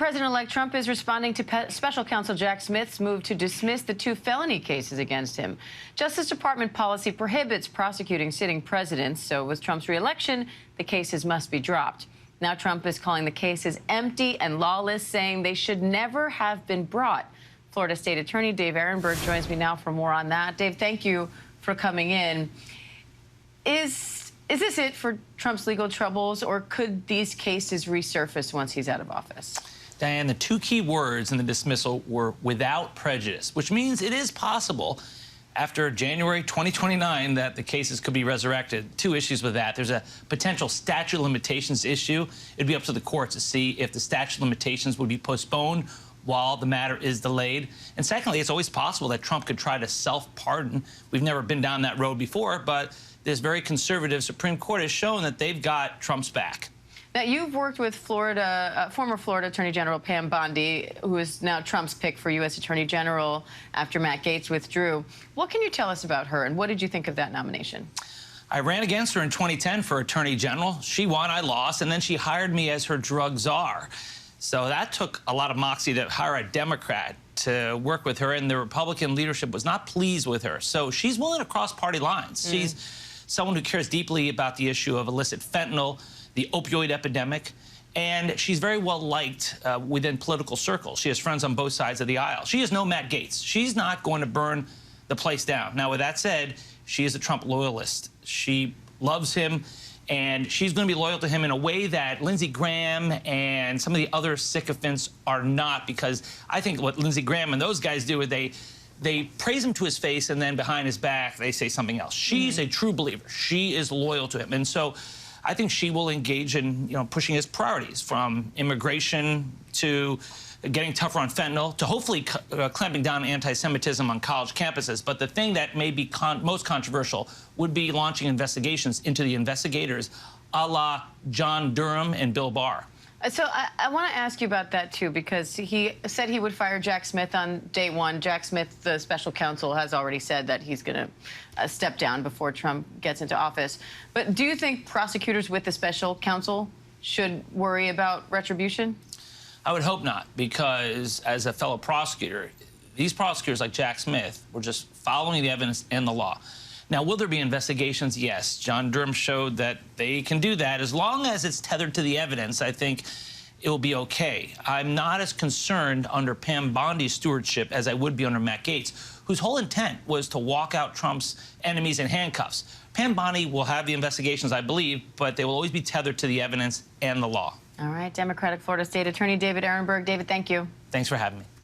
President-elect Trump is responding to special counsel Jack Smith's move to dismiss the 2 felony cases against him. Justice Department policy prohibits prosecuting sitting presidents, so with Trump's re-election, the cases must be dropped. Now Trump is calling the cases empty and lawless, saying they should never have been brought. Florida State Attorney Dave Ehrenberg joins me now for more on that. Dave, thank you for coming in. Is this it for Trump's legal troubles, or could these cases resurface once he's out of office? Diane, the 2 key words in the dismissal were without prejudice, which means it is possible after January 2029 that the cases could be resurrected. 2 issues with that. There's a potential statute of limitations issue. It'd be up to the court to see if the statute of limitations would be postponed while the matter is delayed. And secondly, it's always possible that Trump could try to self-pardon. We've never been down that road before, but this very conservative Supreme Court has shown that they've got Trump's back. Now, you've worked with former Florida Attorney General Pam Bondi, who is now Trump's pick for U.S. Attorney General after Matt Gaetz withdrew. What can you tell us about her, and what did you think of that nomination? I ran against her in 2010 for Attorney General. She won, I lost, and then she hired me as her drug czar. So that took a lot of moxie to hire a Democrat to work with her, and the Republican leadership was not pleased with her. So she's willing to cross party lines. She's someone who cares deeply about the issue of illicit fentanyl, the opioid epidemic, and she's very well liked within political circles. She has friends on both sides of the aisle. She is no Matt Gaetz. She's not going to burn the place down. Now, with that said, she is a Trump loyalist. She loves him, and she's going to be loyal to him in a way that Lindsey Graham and some of the other sycophants are not, because I think what Lindsey Graham and those guys do is they praise him to his face, and then behind his back, they say something else. She's a true believer. She is loyal to him. And so I think she will engage in, pushing his priorities, from immigration to getting tougher on fentanyl to hopefully clamping down on anti-Semitism on college campuses. But the thing that may be most controversial would be launching investigations into the investigators, a la John Durham and Bill Barr. So I want to ask you about that, too, because he said he would fire Jack Smith on day 1. Jack Smith, the special counsel, has already said that he's going to step down before Trump gets into office. But do you think prosecutors with the special counsel should worry about retribution? I would hope not, because as a fellow prosecutor, these prosecutors like Jack Smith were just following the evidence and the law. Now, will there be investigations? Yes. John Durham showed that they can do that. As long as it's tethered to the evidence, I think it will be okay. I'm not as concerned under Pam Bondi's stewardship as I would be under Matt Gaetz, whose whole intent was to walk out Trump's enemies in handcuffs. Pam Bondi will have the investigations, I believe, but they will always be tethered to the evidence and the law. All right. Democratic Florida State Attorney David Ehrenberg. David, thank you. Thanks for having me.